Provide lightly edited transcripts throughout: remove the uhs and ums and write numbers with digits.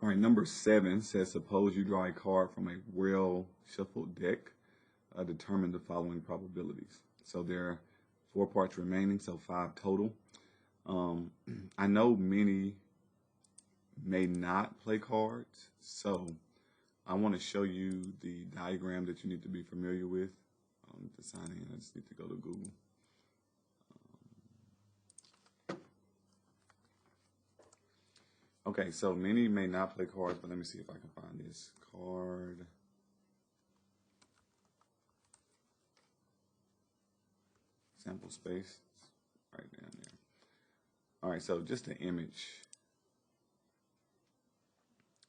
All right, number 7 says, suppose you draw a card from a well-shuffled deck. Determine the following probabilities. So there are 4 parts remaining, so 5 total. I know many may not play cards, so I want to show you the diagram that you need to be familiar with. To sign in, I just need to go to Google. Okay, so many may not play cards, but let me see if I can find this card. Sample space, right down there. All right, so just an image.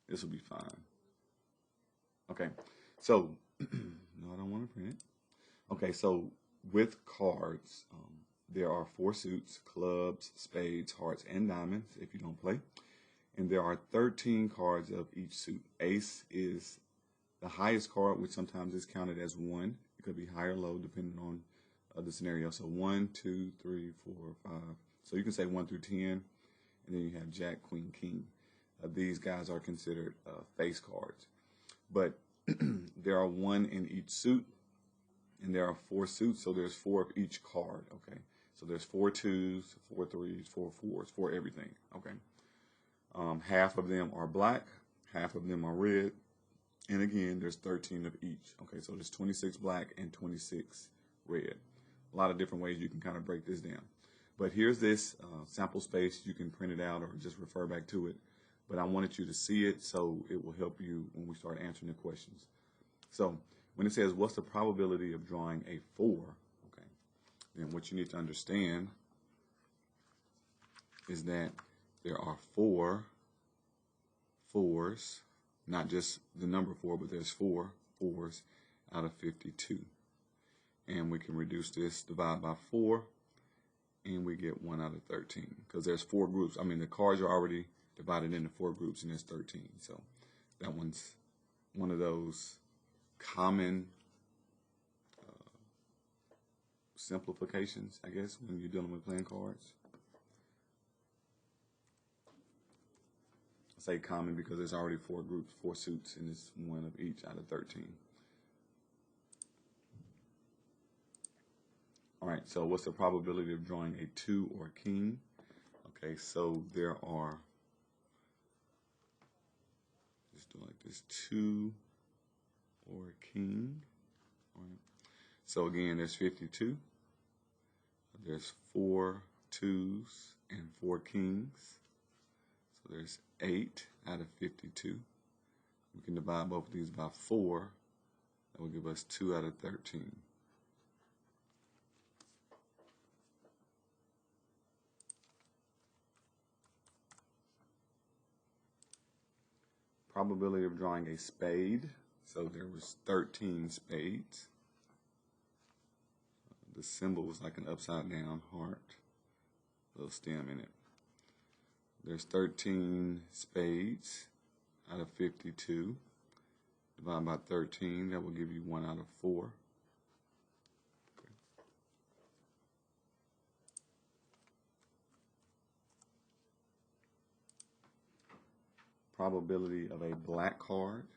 This will be fine. Okay, so no, I don't want to print it. Okay, so with cards, there are 4 suits: clubs, spades, hearts, and diamonds if you don't play. And there are 13 cards of each suit. Ace is the highest card, which sometimes is counted as 1. It could be high or low depending on the scenario. So 1, 2, 3, 4, 5. So you can say 1 through 10, and then you have Jack, Queen, King. These guys are considered face cards. But there are 1 in each suit, and there are 4 suits, so there's 4 of each card, okay? So there's 4 2s, 4 3s, 4 4s, 4 everything, okay? Half of them are black, half of them are red, and again, there's 13 of each, okay? So there's 26 black and 26 red. A lot of different ways you can kind of break this down. But here's this sample space. You can print it out or just refer back to it. But I wanted you to see it so it will help you when we start answering the questions. So when it says, what's the probability of drawing a 4? Okay, then what you need to understand is that there are 4 4s, not just the number 4, but there's 4 4s out of 52. And we can reduce this, divide by 4, and we get 1 out of 13. Because there's 4 groups. I mean, the cards are already divided into 4 groups, and there's 13. So that one's one of those common simplifications, I guess, when you're dealing with playing cards. I say common because there's already 4 groups, 4 suits, and it's 1 of each out of 13. All right, so what's the probability of drawing a 2 or a king? Okay, so there are, just do like this, 2 or a king. All right. So again, there's 52. There's 4 2s and 4 kings. So there's 8 out of 52. We can divide both of these by 4. That will give us 2 out of 13. Probability of drawing a spade. So there was 13 spades. The symbol was like an upside down heart, little stem in it. There's 13 spades out of 52. Divide by 13, that will give you 1 out of 4. Okay. Probability of a black card.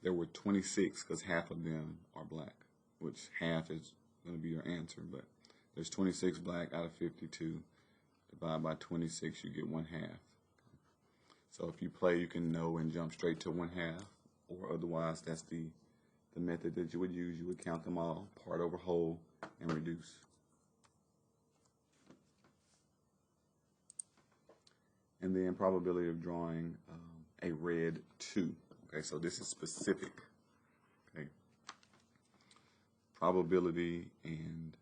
There were 26 because half of them are black, which half is going to be your answer, but there's 26 black out of 52. Divide by 26, you get 1/2. So if you play, you can know and jump straight to 1/2, or otherwise that's the method that you would use. You would count them all, part over whole, and reduce. And then probability of drawing a red 2. Okay, so this is specific. Okay, probability, and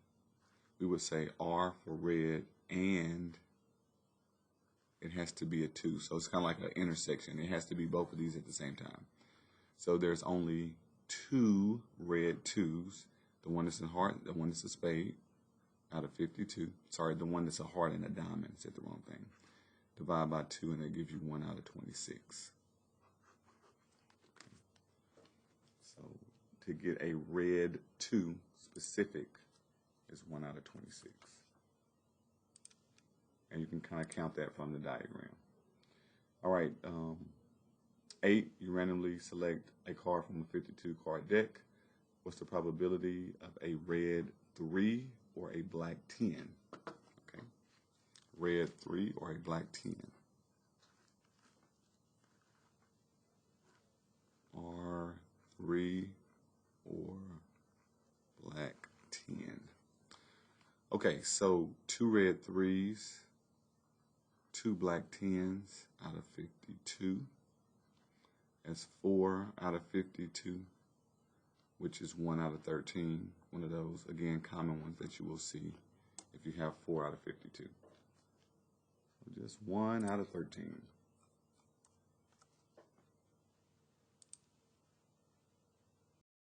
we would say R for red, and it has to be a 2. So it's kind of like an intersection. It has to be both of these at the same time. So there's only 2 red 2s. The one that's a heart, the one that's a spade, out of 52. Sorry, the one that's a heart and a diamond. Said the wrong thing. Divide by 2, and that gives you 1 out of 26. Okay. So to get a red 2 specific is 1 out of 26. and you can kind of count that from the diagram. All right, 8, you randomly select a card from a 52 card deck. What's the probability of a red 3 or a black 10? Okay, red 3 or a black 10. Or 3 or black 10. Okay, so 2 red 3s, 2 black 10s out of 52. That's 4 out of 52, which is 1 out of 13. One of those, again, common ones that you will see if you have 4 out of 52. Just 1 out of 13.